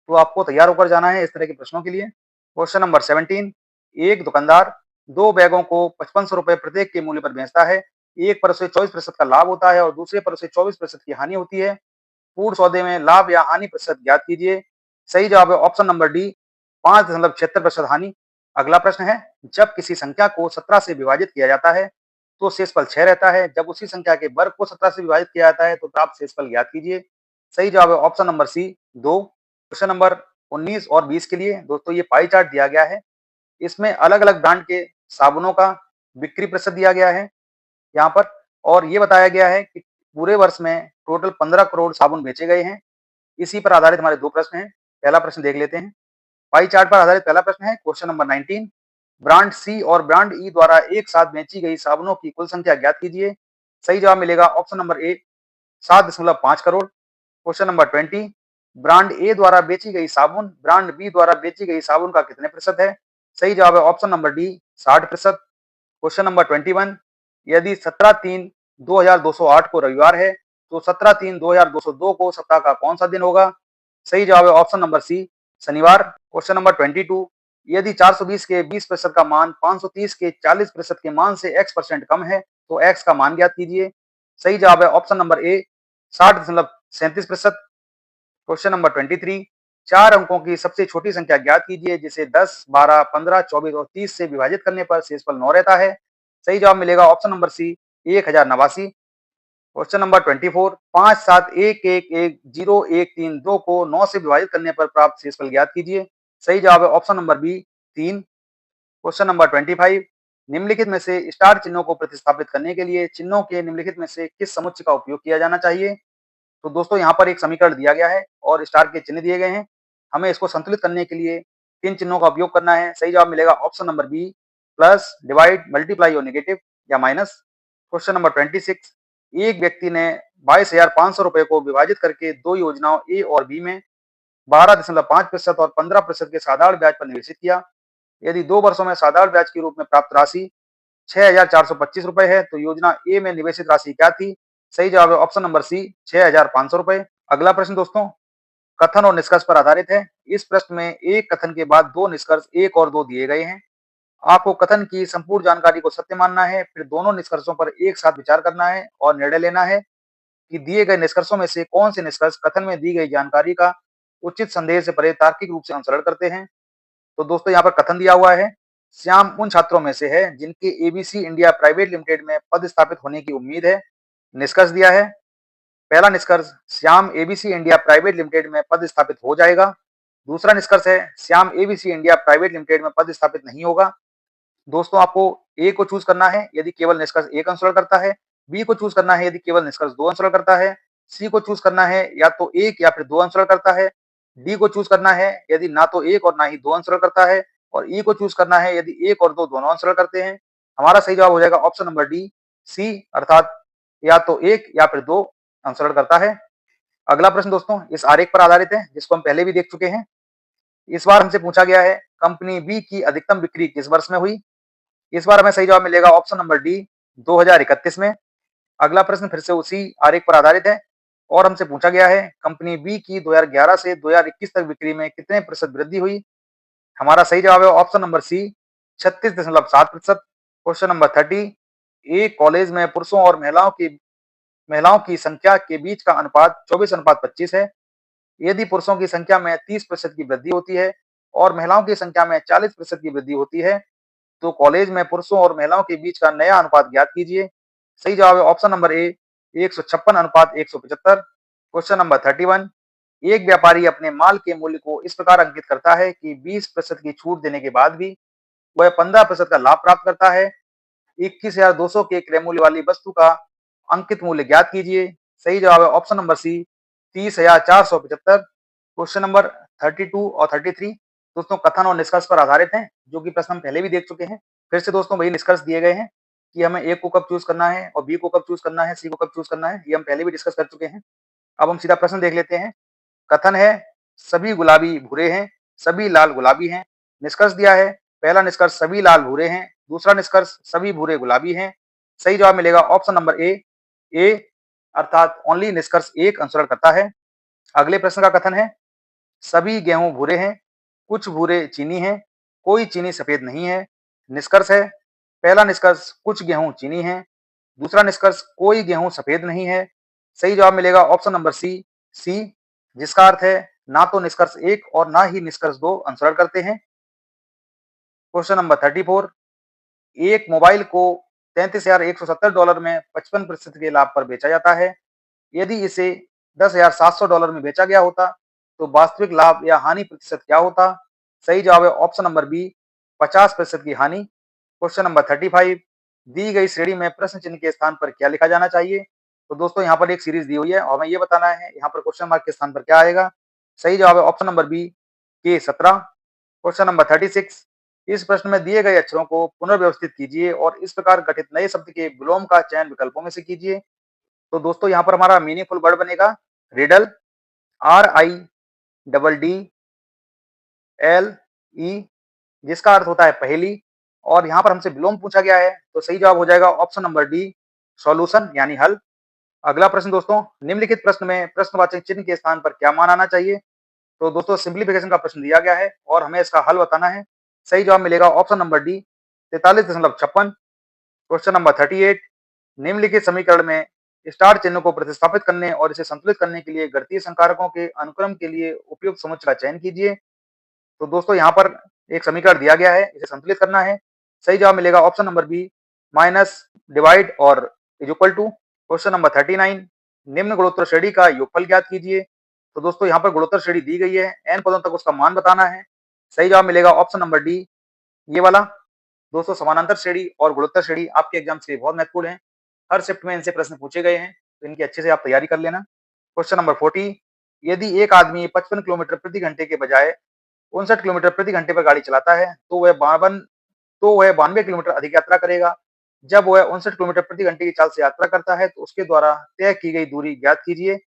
तो आपको तैयार होकर जाना है इस तरह के प्रश्नों के लिए। क्वेश्चन नंबर 17, एक दुकानदार 2 बैगों को ₹5500 प्रत्येक के मूल्य पर बेचता है। एक पर उसे 24% का लाभ होता है और दूसरे पर उसे 24% की हानि होती है। पूर्ण सौदे में लाभ या हानि प्रतिशत ज्ञात कीजिए। सही जवाब है ऑप्शन नंबर डी, 5.76% हानि। अगला प्रश्न है, जब किसी संख्या को 17 से विभाजित किया जाता है तो शेषफल 6 रहता है। जब उसी संख्या के वर्ग को 17 से विभाजित किया जाता है तो प्राप्त शेषफल ज्ञात कीजिए। सही जवाब है option number C, 2। Question number 19 और 20 के लिए दोस्तों ये पाई चार्ट दिया गया है। इसमें अलग-अलग ब्रांड के साबुनों का बिक्री प्रतिशत दिया गया है यहाँ पर, और ये बताया गया है कि पूरे वर्ष में टोटल 15 करोड़ साबुन बेचे गए हैं। इसी पर आधारित हमारे 2 प्रश्न हैं। पहला प्रश्न देख लेते हैं। पाई चार्ट पर आधारित पहला प्रश्न है क्वेश्चन नंबर 19, ब्रांड सी और ब्रांड ई द्वारा एक साथ बेची गई साबुनों की कुल संख्या ज्ञात कीजिए। सही जवाब मिलेगा ऑप्शन नंबर ए, 7.5 करोड़। क्वेश्चन नंबर 20, ब्रांड ए द्वारा बेची गई साबुन ब्रांड बी द्वारा बेची गई साबुन का कितने प्रतिशत है? सही जवाब है option number D, 60%। Question number 21, यदि 17/3/2208 को रविवार है तो 17/3/2202 को सप्ताह का कौन सा दिन होगा? सही जवाब है ऑप्शन नंबर सी, शनिवार। क्वेश्चन नंबर 22, यदि 420 के 20% का मान 530 के 40% के मान से x% कम है तो x का मान ज्ञात कीजिए। सही जवाब है ऑप्शन नंबर ए, 60.37%। क्वेश्चन नंबर 23, 4 अंकों की सबसे छोटी संख्या ज्ञात कीजिए जिसे 10, 12, 15, 24 और 30 से विभाजित करने पर शेषफल 9 रहता है। सही जवाब मिलेगा option number C, 1089। Question number 24, 5, 7, 1, 1, 1, 0, 1, 3, 2 को 9 से विभाजित करने पर प्राप्त शेषफल ज्ञात कीजिए। सही जवाब है option number B, 3। Question number 25, निम्नलिखित में से स्टार चिन्हों को प्रतिस्थापित करने के लिए चिन्हों के निम्नलिखित में से किस समुच्चय का उपयोग किया जाना चाहिए? तो दोस्तों यहाँ पर एक समीकरण दिया गया है और स्टार के चिन्ह दिए गए हैं। हमें इसको संतुलित करने के लिए किन चिन्हों का उपयोग करना है? सही जवाब मिलेगा option number B, plus, divide, multiply और नेगेटिव या माइनस। क्वेश्चन नंबर 26, एक व्यक्ति ने 22,500 रुपए को विभाजित करके 2 योजनाओं ए और बी में 12.5% और 15% के साधारण ब्याज पर निवेशित किया। यदि 2 वर्षों में साधारण ब्याज के रूप में प्राप्त राशि 6,425 रुपए है तो योजना ए में निवेशित राशि क्या थी? सही जवाब है ऑप्शन नंबर सी, 6,500 रुपए। अगला प्रश्न दोस्तों कथन और निष्कर्ष पर आधारित है। इस प्रश्न में एक कथन के बाद 2 निष्कर्ष 1 और 2 दिए गए हैं। आपको कथन की संपूर्ण जानकारी को सत्य मानना है, फिर दोनों निष्कर्षों पर एक साथ विचार करना है और निर्णय लेना है कि दिए गए निष्कर्षों में से कौन से निष्कर्ष कथन में दी गई जानकारी का उचित संदेह से परे तार्किक रूप से अनुसरण करते हैं। तो दोस्तों यहाँ पर कथन दिया हुआ है, श्याम उन छात्रों में से है जिनके एबीसी इंडिया प्राइवेट लिमिटेड में पद स्थापित होने की उम्मीद है। निष्कर्ष दिया है, पहला निष्कर्ष, Shyam ABC India private limited में पद स्थापित हो जाएगा। दूसरा निष्कर्ष है, Shyam ABC India private limited में पद स्थापित नहीं होगा। दोस्तों आपको ए को चूज करना है यदि केवल निष्कर्ष एक अनुसरण करता है, बी को चूज करना है यदि केवल निष्कर्ष 2 अनुसरण करता है, सी को चूज करना है या तो 1 या फिर 2 अनुसरण करता है, डी को चूज करना है यदि ना तो 1 और ना ही 2 अनुसरण करता है, और ई को चूज करना है यदि 1 और 2 दोनों अनुसरण करते हैं। हमारा सही जवाब हो जाएगा ऑप्शन नंबर डी, सी, अर्थात या तो 1 या फिर 2 अनुसरण करता है। अगला प्रश्न दोस्तों इस आरेख पर आधारित है जिसको हम पहले भी देख चुके हैं। इस बार हमसे पूछा गया है कंपनी बी की अधिकतम बिक्री किस वर्ष में हुई? इस बार हमें सही जवाब मिलेगा ऑप्शन नंबर डी, 2031 में। अगला प्रश्न फिर से उसी आरेख पर आधारित है। और हमसे पूछा गया है कंपनी बी की 2011 से 2021 तक बिक्री में कितने प्रतिशत वृद्धि हुई। हमारा सही जवाब है option number C 36.7%। Question number 30, एक कॉलेज में पुरुषों और महिलाओं की संख्या के बीच का अनुपात 24:25 है। यदि पुरुषों की संख्या में 30% की वृद्धि होती है और महिलाओं की संख्या में 40% की वृद्धि होती है तो कॉलेज में पुरुषों और महिलाओं के बीच का नया अनुपात ज्ञात कीजिए। सही जवाब है ऑप्शन नंबर ए 156 अनुपात 175। क्वेश्चन नंबर 31, एक व्यापारी अपने माल के मूल्य को इस प्रकार अंकित करता है कि 20% की छूट देने के बाद भी वह 15% का लाभ प्राप्त करता है। 21,200 के क्रय मूल्य वाली वस्तु का अंकित मूल्य ज्ञात कीजिए। सही जवाब है option number C 30,475। Question number 32 और 33 दोस्तों कथन और निष्कर्ष पर आधारित हैं, जो कि प्रश्न हम पहले भी देख चुके हैं। फिर से दोस्तों वही निष्कर्ष दिए गए हैं कि हमें ए को कब चूज करना है और बी को कब चूज करना है, सी को कब चूज करना है, ये हम पहले भी डिस्कस कर चुके हैं। अब हम सीधा प्रश्न देख लेते हैं। कथन है सभी गुलाबी भूरे हैं, सभी लाल गुलाबी हैं। निष्कर्ष दिया है, पहला निष्कर्ष सभी लाल भूरे हैं, दूसरा निष्कर्ष सभी भूरे गुलाबी हैं। सही जवाब मिलेगा ऑप्शन नंबर ए अर्थात ओनली निष्कर्ष एक अनुसरण करता है। अगले प्रश्न का कथन है सभी गेहूं भूरे हैं, कुछ भूरे चीनी हैं, कोई चीनी सफेद नहीं है। निष्कर्ष है, पहला निष्कर्ष कुछ गेहूं चीनी है, दूसरा निष्कर्ष कोई गेहूं सफेद नहीं है। सही जवाब मिलेगा ऑप्शन नंबर सी, जिसका अर्थ है ना तो निष्कर्ष एक और ना ही निष्कर्ष दो अनुसरण करते हैं। क्वेश्चन नंबर 34, एक मोबाइल को $33,170 में 55% के लाभ पर बेचा जाता है। यदि इसे $10,700 में बेचा गया होता तो वास्तविक लाभ या हानि प्रतिशत क्या होता। सही जवाब है ऑप्शन नंबर बी 50% की हानि। क्वेश्चन नंबर 35, दी गई श्रेणी में प्रश्न चिन्ह के स्थान पर क्या लिखा जाना चाहिए। तो दोस्तों यहाँ पर एक सीरीज दी हुई है और हमें ये बताना है यहाँ पर क्वेश्चन मार्क के स्थान पर क्या आएगा। सही जवाब है ऑप्शन नंबर बी के 17। क्वेश्चन नंबर 36, इस प्रश्न में दिए गए अक्षरों को पुनर्व्यवस्थित कीजिए और इस प्रकार गठित नए शब्द के विलोम का चयन विकल्पों में से कीजिए। तो दोस्तों यहाँ पर हमारा मीनिंगफुल वर्ड बनेगा रिडल, RIDDLE, जिसका अर्थ होता है पहेली। और यहाँ पर हमसे विलोम पूछा गया है तो सही जवाब हो जाएगा ऑप्शन नंबर डी सॉल्यूशन यानी हल। अगला प्रश्न दोस्तों, निम्नलिखित प्रश्न में प्रश्नवाचक चिन्ह के स्थान पर क्या मान आना चाहिए। तो दोस्तों सिंप्लीफिकेशन का प्रश्न दिया गया है और हमें इसका हल बताना है। सही जवाब मिलेगा option number D 43.56। Question number 38, निम्नलिखित समीकरण में स्टार चिन्ह को प्रतिस्थापित करने और इसे संतुलित करने के लिए गणितीय संकारकों के अनुक्रम के लिए उपयुक्त समुच्चय का चयन कीजिए। तो दोस्तों यहाँ पर एक समीकरण दिया गया है, इसे संतुलित करना है। सही जवाब मिलेगा option number B minus divide और is equal to. Question number 39, निम्न गुणोत्तर श्रेणी का योगफल ज्ञात कीजिए। तो दोस्तों यहाँ पर गुणोत्तर श्रेणी दी गई है, n पदों तक उसका मान बताना है। सही जवाब मिलेगा ऑप्शन नंबर डी ये वाला। दोस्तों समानांतर श्रेणी और गुणोत्तर श्रेणी आपके एग्जाम से बहुत महत्वपूर्ण है, हर शिफ्ट में इनसे प्रश्न पूछे गए हैं तो इनकी अच्छे से आप तैयारी कर लेना। क्वेश्चन नंबर 40, यदि एक आदमी 55 किलोमीटर प्रति घंटे के बजाय 59 किलोमीटर प्रति घंटे पर गाड़ी चलाता है तो वह 92 किलोमीटर अधिक यात्रा करेगा। जब वह 59 किलोमीटर प्रति घंटे की चाल से यात्रा करता है तो उसके द्वारा तय की गई दूरी ज्ञात कीजिए।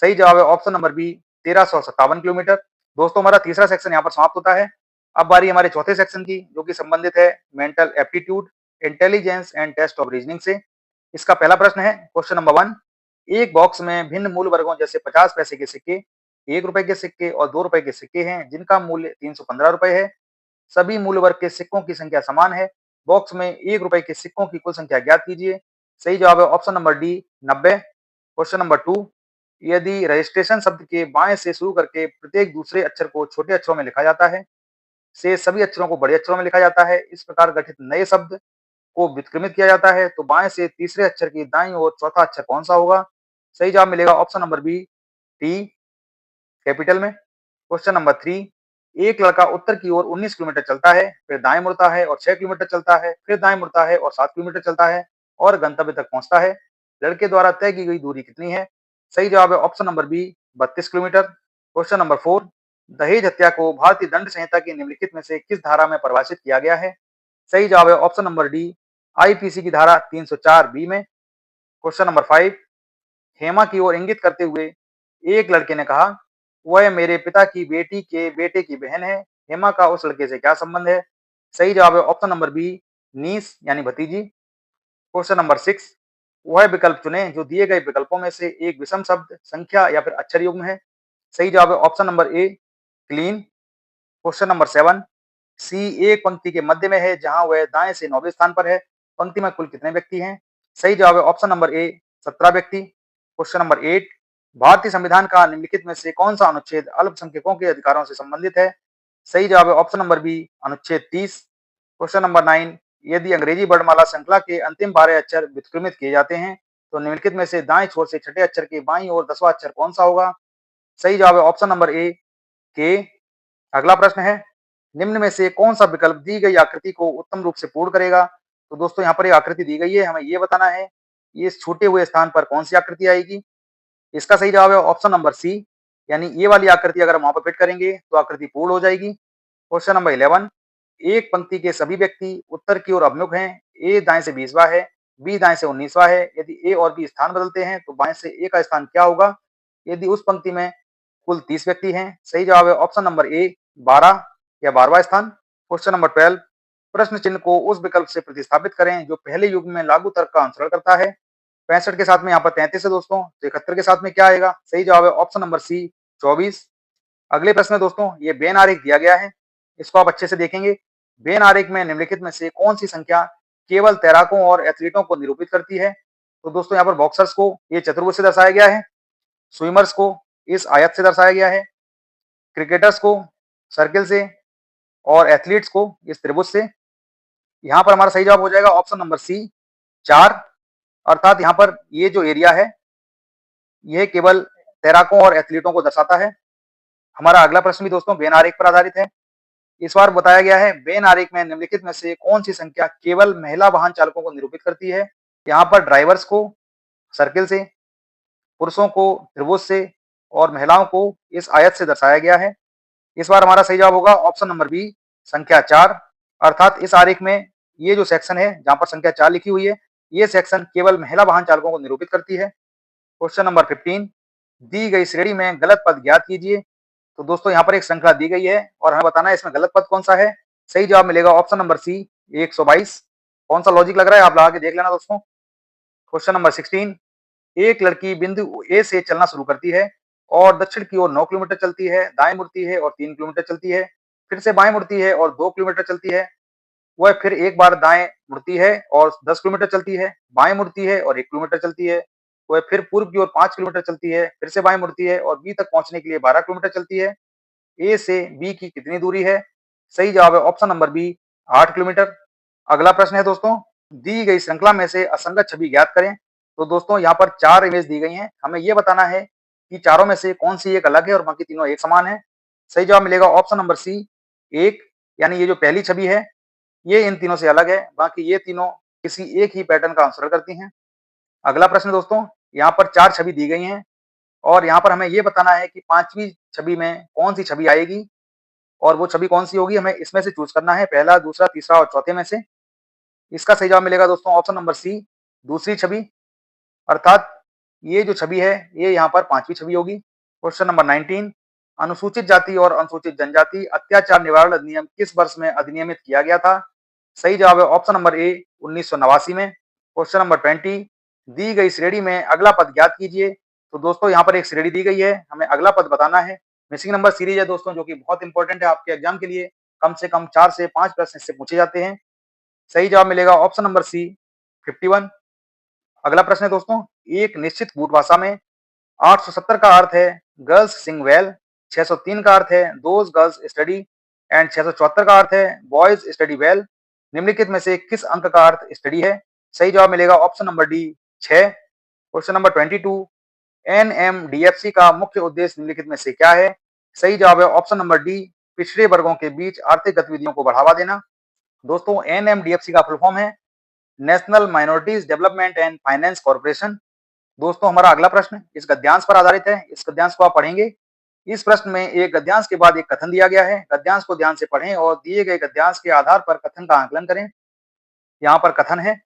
सही जवाब है ऑप्शन नंबर बी 1357 किलोमीटर। दोस्तों हमारा तीसरा सेक्शन यहाँ पर समाप्त होता है। अब बारी हमारे चौथे सेक्शन की, जो कि संबंधित है mental aptitude, intelligence and test of reasoning से। इसका पहला प्रश्न है क्वेश्चन नंबर 1, एक बॉक्स में भिन्न मूल्य वर्गों जैसे 50 पैसे के सिक्के, 1 रुपए के सिक्के और 2 रुपए के सिक्के हैं जिनका मूल्य 315 रुपए है। सभी मूल्य वर्ग के सिक्कों की संख्या समान है। बॉक्स में 1 रुपए के सिक्कों की कुल संख्या ज्ञात कीजिए। सही जवाब है option number D 90। Question number 2, यदि रजिस्ट्रेशन शब्द के बाएं से शुरू करके प्रत्येक दूसरे अक्षर को छोटे अक्षरों में लिखा जाता है से सभी अक्षरों को बड़े अक्षरों में लिखा जाता है, इस प्रकार गठित नए शब्द को व्युत्क्रमित किया जाता है तो बाएं से तीसरे अक्षर की दाईं ओर चौथा अक्षर कौन सा होगा। सही जवाब मिलेगा option number B T capital में। क्वेश्चन नंबर 3, एक लड़का उत्तर की ओर 19 किलोमीटर चलता है, फिर दाएं मुड़ता है और 6 किलोमीटर चलता है, फिर दाएं मुड़ता है और 7 किलोमीटर चलता है और गंतव्य तक पहुंचता है। लड़के द्वारा तय की गई दूरी कितनी है। सही जवाब है option number B 32 kilometre. Question number 4, दहेज हत्या को भारतीय दंड संहिता की निम्नलिखित में से किस धारा में परिभाषित किया गया है। सही जवाब है ऑप्शन नंबर डी आईपीसी की धारा 304 बी में। क्वेश्चन नंबर 5, हेमा की ओर इंगित करते हुए एक लड़के ने कहा वह मेरे पिता की बेटी के बेटे की बहन है। हेमा का उस लड़के से क्या संबंध है। सही जवाब है ऑप्शन नंबर बी नीस यानी भतीजी। क्वेश्चन नंबर 6, वह विकल्प चुनें जो दिए गए विकल्पों में से एक विषम शब्द, संख्या या फिर अक्षर युग्म है। सही जवाब है ऑप्शन नंबर ए, क्लीन। क्वेश्चन नंबर 7, सी एक पंक्ति के मध्य में है जहां वह दाएं से 9वें स्थान पर है। पंक्ति में कुल कितने व्यक्ति हैं? सही जवाब है ऑप्शन नंबर ए, 17 व्यक्ति। क्वेश्चन नंबर 8, भारतीय संविधान का निम्नलिखित में से कौन सा अनुच्छेद अल्पसंख्यकों के अधिकारों से संबंधित है? सही जवाब है ऑप्शन नंबर बी, अनुच्छेद 30। क्वेश्चन नंबर 9, यदि अंग्रेजी वर्णमाला श्रृंखला के अंतिम 12 अक्षर व्युत्क्रमित किए जाते हैं तो निम्नलिखित में से दाएं छोर से छठे अक्षर के बाईं ओर 10वां अक्षर कौन सा होगा? सही जवाब है ऑप्शन नंबर ए, के। अगला प्रश्न है, निम्न में से कौन सा विकल्प दी गई आकृति को उत्तम रूप से पूर्ण करेगा? तो दोस्तों यहाँ पर एक आकृति दी गई है, हमें ये बताना है ये इस छूटे हुए स्थान पर कौन सी आकृति आएगी। इसका सही जवाब है ऑप्शन नंबर सी, यानी ये वाली आकृति अगर हम वहां पर फिट करेंगे तो आकृति पूर्ण हो जाएगी। क्वेश्चन नंबर 11, एक पंक्ति के सभी व्यक्ति उत्तर की ओर अभिमुख हैं। ए दाएं से 20वां है, बी दाएं से 19वां है। यदि ए और बी स्थान बदलते हैं तो बाएं से ए का स्थान क्या होगा? यदि उस पंक्ति में कुल 30 व्यक्ति हैं। सही जवाब है ऑप्शन नंबर ए, 12 या 12वां स्थान। क्वेश्चन नंबर 12, प्रश्न चिन्ह को उस विकल्प से प्रतिस्थापित करें जो पहले युग में लागू तर्क का अनुसरण करता है। 65 के साथ में यहाँ पर 33 है दोस्तों, तो 71 के साथ में क्या आएगा? सही जवाब है ऑप्शन नंबर सी, 24। अगले प्रश्न में दोस्तों ये बेन आरेख दिया गया है, इसको आप अच्छे से देखेंगे। बेन आरेख में निम्नलिखित में से कौन सी संख्या केवल तैराकों और एथलीटों को निरूपित करती है? तो दोस्तों यहाँ पर बॉक्सर्स को ये चतुर्भुज से दर्शाया गया है, स्विमर्स को इस आयत से दर्शाया गया है, क्रिकेटर्स को सर्किल से और एथलीट्स को इस त्रिभुज से। यहाँ पर हमारा सही जवाब हो जाएगा ऑप्शन नंबर सी, 4। अर्थात यहाँ पर ये जो एरिया है यह केवल तैराकों और एथलीटों को दर्शाता है। हमारा अगला प्रश्न भी दोस्तों बेन आरेख पर आधारित है। इस बार बताया गया है बेन आरेख में निम्नलिखित में से कौन सी संख्या केवल महिला वाहन चालकों को निरूपित करती है? यहाँ पर ड्राइवर्स को सर्किल से, पुरुषों को त्रिभुज से और महिलाओं को इस आयत से दर्शाया गया है। इस बार हमारा सही जवाब होगा ऑप्शन नंबर बी, संख्या 4। अर्थात इस आरेख में ये जो सेक्शन है जहां पर संख्या 4 लिखी हुई है, ये सेक्शन केवल महिला वाहन चालकों को निरूपित करती है। क्वेश्चन नंबर 15, दी गई श्रेणी में गलत पद ज्ञात कीजिए। तो दोस्तों यहाँ पर एक श्रृंखला दी गई है और हमें बताना है इसमें गलत पद कौन सा है। सही जवाब मिलेगा ऑप्शन नंबर सी, 122। कौन सा लॉजिक लग रहा है आप लगा के देख लेना दोस्तों। क्वेश्चन नंबर 16, एक लड़की बिंदु ए से चलना शुरू करती है और दक्षिण की ओर 9 किलोमीटर चलती है, दाएं मुड़ती है और 3 किलोमीटर चलती है, फिर से बाएं मुड़ती है और 2 किलोमीटर चलती है। वह फिर एक बार दाएं मुड़ती है और 10 किलोमीटर चलती है, बाएं मुड़ती है और 1 किलोमीटर चलती है। वह फिर पूर्व की ओर 5 किलोमीटर चलती है, फिर से बाएं मुड़ती है और बी तक पहुंचने के लिए 12 किलोमीटर चलती है। ए से बी की कितनी दूरी है? सही जवाब है ऑप्शन नंबर बी, 8 किलोमीटर। अगला प्रश्न है दोस्तों, दी गई श्रृंखला में से असंगत छवि ज्ञात करें। तो दोस्तों यहाँ पर 4 इमेज दी गई हैं, हमें यह बताना है कि चारों में से कौन सी एक अलग है और बाकी तीनों एक समान है। सही जवाब मिलेगा ऑप्शन नंबर सी, 1। यानी ये जो पहली छवि है ये इन तीनों से अलग है, बाकी ये तीनों किसी एक ही पैटर्न का अनुसरण करती हैं। अगला प्रश्न दोस्तों, यहाँ पर 4 छवि दी गई हैं और यहाँ पर हमें ये बताना है कि 5वीं छवि में कौन सी छवि आएगी और वो छवि कौन सी होगी, हमें इसमें से चूज करना है, पहला, दूसरा, तीसरा और चौथे में से। इसका सही जवाब मिलेगा दोस्तों ऑप्शन नंबर सी, दूसरी छवि। अर्थात ये जो छवि है ये यहाँ पर 5वीं छवि होगी। क्वेश्चन नंबर 19, अनुसूचित जाति और अनुसूचित जनजाति अत्याचार निवारण अधिनियम किस वर्ष में अधिनियमित किया गया था? सही जवाब है ऑप्शन नंबर ए, 1989 में। क्वेश्चन नंबर 20, दी गई श्रेणी में अगला पद ज्ञात कीजिए। तो दोस्तों यहाँ पर एक श्रेणी दी गई है, हमें अगला पद बताना है। मिसिंग नंबर सीरीज है दोस्तों, जो कि बहुत इंपॉर्टेंट है आपके एग्जाम के लिए। कम से कम 4 से 5 प्रश्न इससे पूछे जाते हैं। सही जवाब मिलेगा ऑप्शन नंबर सी, 51। अगला प्रश्न है दोस्तों, एक निश्चित कूट भाषा में 870 का अर्थ है गर्ल्स सिंग वेल, 603 का अर्थ है दोज गर्ल्स स्टडी एंड 674 का अर्थ है बॉयज स्टडी वेल। निम्नलिखित में से किस अंक का अर्थ स्टडी है? सही जवाब मिलेगा option number D, 6। Question number 22, एनएमडीएफसी का मुख्य उद्देश्य निम्नलिखित में से क्या है? सही जवाब है ऑप्शन नंबर डी, पिछड़े वर्गों के बीच आर्थिक गतिविधियों को बढ़ावा देना। दोस्तों एनएमडीएफसी का फुल फॉर्म है national minorities development and finance corporation. दोस्तों हमारा अगला प्रश्न इस गद्यांश पर आधारित है, इस गद्यांश को आप पढ़ेंगे। इस प्रश्न में एक गद्यांश के बाद एक कथन दिया गया है, गद्यांश को ध्यान से पढ़ें और दिए गए गद्यांश के आधार पर कथन का आकलन करें। यहाँ पर कथन है,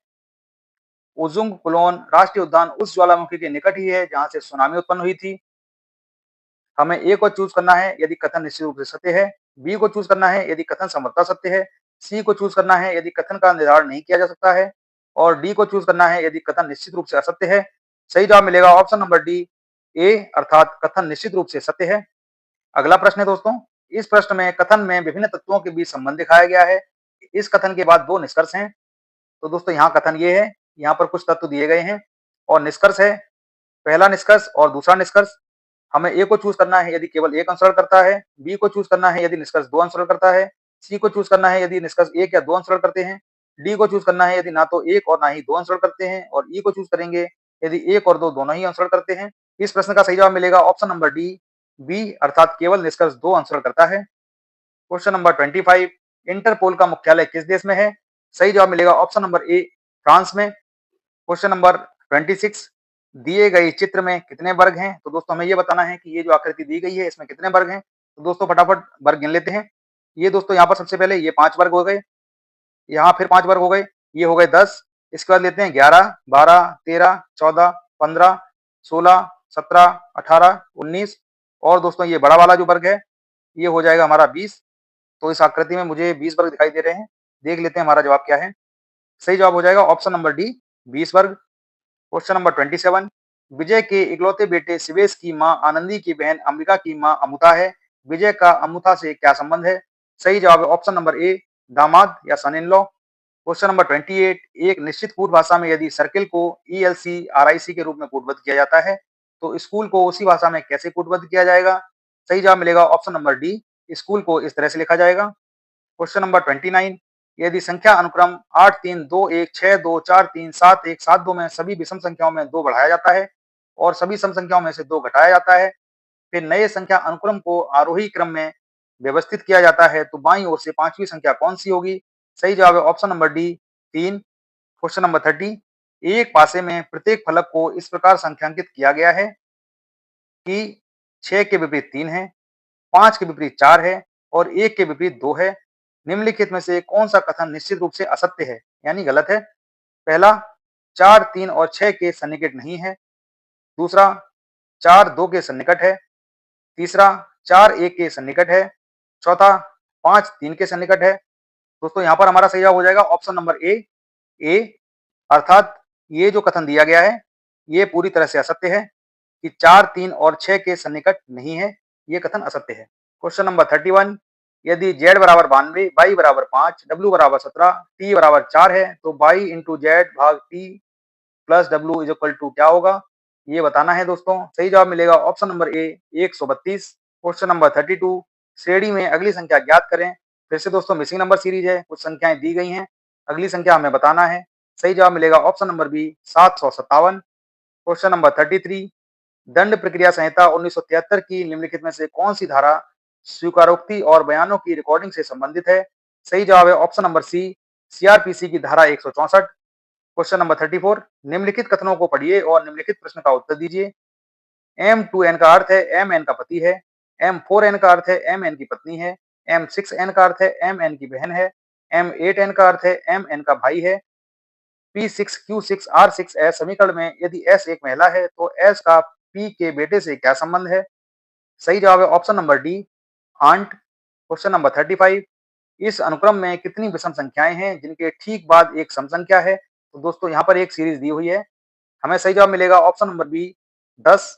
उजुंग कुलोन राष्ट्रीय उद्यान उस ज्वालामुखी के निकट ही है जहां से सुनामी उत्पन्न हुई थी। हमें ए को चूज करना है यदि कथन निश्चित रूप से सत्य है, बी को चूज करना है यदि कथन संभवतः सत्य है, सी को चूज करना है यदि कथन का निर्धारण नहीं किया जा सकता है और डी को चूज करना है यदि कथन निश्चित रूप से असत्य है। सही जवाब मिलेगा ऑप्शन नंबर डी ए अर्थात कथन निश्चित रूप से सत्य है। अगला प्रश्न है दोस्तों, इस प्रश्न में कथन में विभिन्न तत्वों के बीच संबंध दिखाया गया है। इस कथन के बाद दो निष्कर्ष हैं। तो दोस्तों यहाँ कथन ये है, यहाँ पर कुछ तत्व दिए गए हैं और निष्कर्ष है, पहला निष्कर्ष और दूसरा निष्कर्ष। हमें ए को चूज करना है यदि केवल एक अनुसरण करता है, बी को चूज करना है यदि निष्कर्ष दो अनुसरण करता है, सी को चूज करना है यदि निष्कर्ष एक या दो अनुसरण करते हैं, डी को चूज करना है यदि ना तो एक और ना ही दो अनुसरण करते हैं, और ई को चूज करेंगे यदि एक और दो दोनों ही अनुसरण करते हैं। इस प्रश्न का सही जवाब मिलेगा ऑप्शन नंबर डी बी अर्थात केवल निष्कर्ष दो अनुसरण करता है। क्वेश्चन नंबर 25, इंटरपोल का मुख्यालय किस देश में है? सही जवाब मिलेगा ऑप्शन नंबर ए फ्रांस में। क्वेश्चन नंबर 26, दिए गए चित्र में कितने वर्ग हैं? तो दोस्तों हमें ये बताना है कि ये जो आकृति दी गई है इसमें कितने वर्ग हैं। तो दोस्तों फटाफट वर्ग गिन लेते हैं। ये दोस्तों यहाँ पर सबसे पहले ये 5 वर्ग हो गए, यहाँ फिर 5 वर्ग हो गए, ये हो गए 10। इसके बाद लेते हैं 11, 12, 13, 14, 15, 16, 17, 18, 19 और दोस्तों ये बड़ा वाला जो वर्ग है ये हो जाएगा हमारा 20। तो इस आकृति में मुझे 20 वर्ग दिखाई दे रहे हैं। देख लेते हैं हमारा जवाब क्या है। सही जवाब हो जाएगा ऑप्शन नंबर डी 20 वर्ग। क्वेश्चन नंबर 27, विजय के इकलौते बेटे शिवेश की मां आनंदी की बहन अंबिका की मां अमुता है। विजय का अमुता से क्या संबंध है? सही जवाब है ऑप्शन नंबर ए दामाद या सन इन लॉ। क्वेश्चन नंबर 28, एक निश्चित कूट भाषा में यदि सर्किल को ELC RIC के रूप में कूटबद्ध किया जाता है तो स्कूल को उसी भाषा में कैसे कूटबद्ध किया जाएगा? सही जवाब मिलेगा ऑप्शन नंबर डी स्कूल को इस तरह से लिखा जाएगा। क्वेश्चन नंबर 29, यदि संख्या अनुक्रम 8 3 2 1 6 2 4 3 7 1 7 2 में सभी विषम संख्याओं में 2 बढ़ाया जाता है और सभी सम संख्याओं में से 2 घटाया जाता है, फिर नए संख्या अनुक्रम को आरोही क्रम में व्यवस्थित किया जाता है तो बाईं ओर से पांचवी संख्या कौन सी होगी? सही जवाब है option number D 3। Question number 30, एक पासे में प्रत्येक फलक को इस प्रकार संख्यांकित किया गया है कि 6 के विपरीत 3 है, 5 के विपरीत 4 है और 1 के विपरीत 2 है। निम्नलिखित में से कौन सा कथन निश्चित रूप से असत्य है यानी गलत है? पहला, 4 3 और 6 के सन्निकट नहीं है। दूसरा, 4 2 के सन्निकट है। तीसरा, 4 1 के सन्निकट है। चौथा, 5 3 के सन्निकट है। दोस्तों यहाँ पर हमारा सही जवाब हो जाएगा ऑप्शन नंबर ए अर्थात ये जो कथन दिया गया है ये पूरी तरह से असत्य है कि 4 3 और 6 के सन्निकट नहीं है, ये कथन असत्य है। क्वेश्चन नंबर 31, यदि z बराबर 92, y बराबर 5, w बराबर 17, t बराबर 4 है तो y इंटू जेड भाग t plus w is equal to क्या होगा? ये बताना है दोस्तों। सही जवाब मिलेगा option number A 132। Question number 32, श्रेणी में अगली संख्या ज्ञात करें। फिर से दोस्तों मिसिंग नंबर सीरीज है, कुछ संख्याएं दी गई हैं, अगली संख्या हमें बताना है। सही जवाब मिलेगा option number B 757। Question number 33, दंड प्रक्रिया संहिता 1973 की निम्नलिखित में से कौन सी धारा स्वीकारोक्ति और बयानों की रिकॉर्डिंग से संबंधित है? सही जवाब है ऑप्शन नंबर सी CRPC की धारा 164। क्वेश्चन नंबर 34, निम्नलिखित कथनों को पढ़िए और निम्नलिखित प्रश्न का उत्तर दीजिए। M2N का अर्थ है MN का पति है, M4N का अर्थ है MN की पत्नी है, M6N का अर्थ है MN की बहन है, M8N का अर्थ है MN का भाई है। P6Q6R6S समीकरण में यदि S एक महिला है तो S का P के बेटे से क्या संबंध है? सही जवाब है option number D aunt. Question number 35, इस अनुक्रम में कितनी विषम संख्याएं हैं जिनके ठीक बाद एक सम संख्या है? तो दोस्तों यहाँ पर एक सीरीज दी हुई है, हमें सही जवाब मिलेगा option number B 10।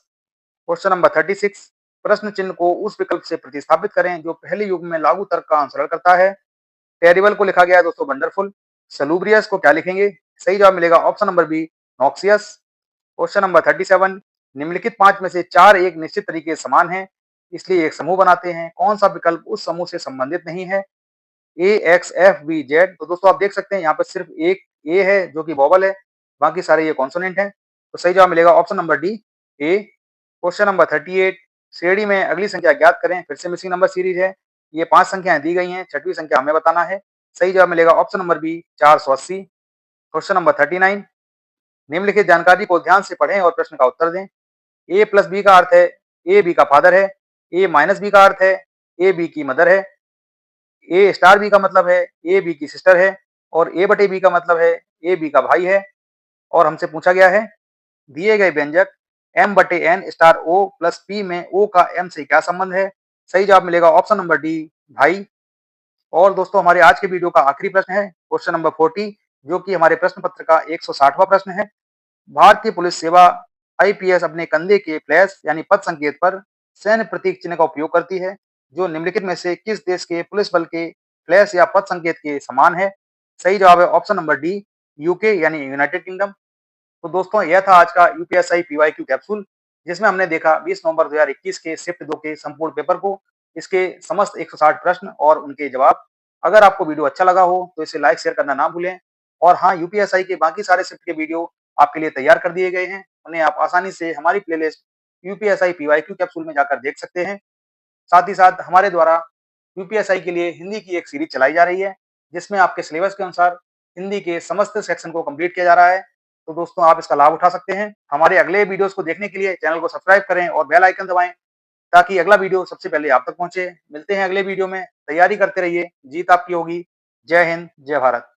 Question number 36, प्रश्न चिन्ह को उस विकल्प से प्रतिस्थापित करें जो पहले युग्म में लागू तर्क का अनुसरण करता है। टेरिबल को लिखा गया है दोस्तों वंडरफुल, सलूब्रियस को क्या लिखेंगे? सही जवाब मिलेगा option number B noxious. Question number 37, निम्नलिखित 5 में से 4 एक निश्चित तरीके से समान हैं इसलिए एक समूह बनाते हैं, कौन सा विकल्प उस समूह से संबंधित नहीं है? AXFBZ। तो दोस्तों आप देख सकते हैं यहाँ पर सिर्फ एक ए है जो कि वोवल है, बाकी सारे ये कॉन्सोनेंट हैं, तो सही जवाब मिलेगा option number D A. Question number 38, श्रेणी में अगली संख्या ज्ञात करें। फिर से मिसिंग नंबर सीरीज है, ये 5 संख्याएं दी गई हैं, छठवीं संख्या हमें बताना है। सही जवाब मिलेगा option number B 480। Question number 39, निम्नलिखित जानकारी को ध्यान से पढ़ें और प्रश्न का उत्तर दें। A प्लस बी का अर्थ है A B का फादर है, A माइनस बी का अर्थ है A B की मदर है, A स्टार B का मतलब है A B की सिस्टर है और A बटे B का मतलब है A B का भाई है। और हमसे पूछा गया है दिए गए व्यंजक M बटे N star O plus P में O का M से क्या संबंध है? सही जवाब मिलेगा ऑप्शन नंबर डी भाई। और दोस्तों हमारे आज के वीडियो का आखिरी प्रश्न है क्वेश्चन नंबर 40, जो कि हमारे प्रश्न पत्र का 160वां प्रश्न है। भारतीय पुलिस सेवा आईपीएस अपने कंधे के फ्लैश यानी पद संकेत पर सैन्य प्रतीक चिन्ह का उपयोग करती है, जो निम्नलिखित में से किस देश के पुलिस बल के फ्लैश या पद संकेत के समान है? सही जवाब है ऑप्शन नंबर डी, यूके यानी यूनाइटेड किंगडम। तो दोस्तों यह था आज का यूपीएसआई पीवाईक्यू कैप्सूल, जिसमें हमने देखा 20 नवंबर 2021 के शिफ्ट 2 के संपूर्ण पेपर को, इसके समस्त 160 प्रश्न और उनके जवाब। अगर आपको वीडियो अच्छा लगा हो तो इसे लाइक शेयर करना ना भूलें। और हाँ, यूपीएसआई के बाकी सारे शिफ्ट के वीडियो आपके लिए तैयार कर दिए गए हैं, उन्हें आप आसानी से हमारी प्लेलिस्ट यूपीएसआई पीवाईक्यू कैप्सूल में जाकर देख सकते हैं। साथ ही साथ हमारे द्वारा यूपीएसआई के लिए हिंदी की एक सीरीज चलाई जा रही है, जिसमें आपके सिलेबस के अनुसार हिंदी के समस्त सेक्शन को कंप्लीट किया जा रहा है। तो दोस्तों आप इसका लाभ उठा सकते हैं। हमारे अगले वीडियोस को देखने के लिए चैनल को सब्सक्राइब करें और बेल आइकन दबाएं, ताकि अगला वीडियो सबसे पहले आप तक पहुंचे। मिलते हैं अगले वीडियो में, तैयारी करते रहिए, जीत आपकी होगी। जय हिंद, जय भारत।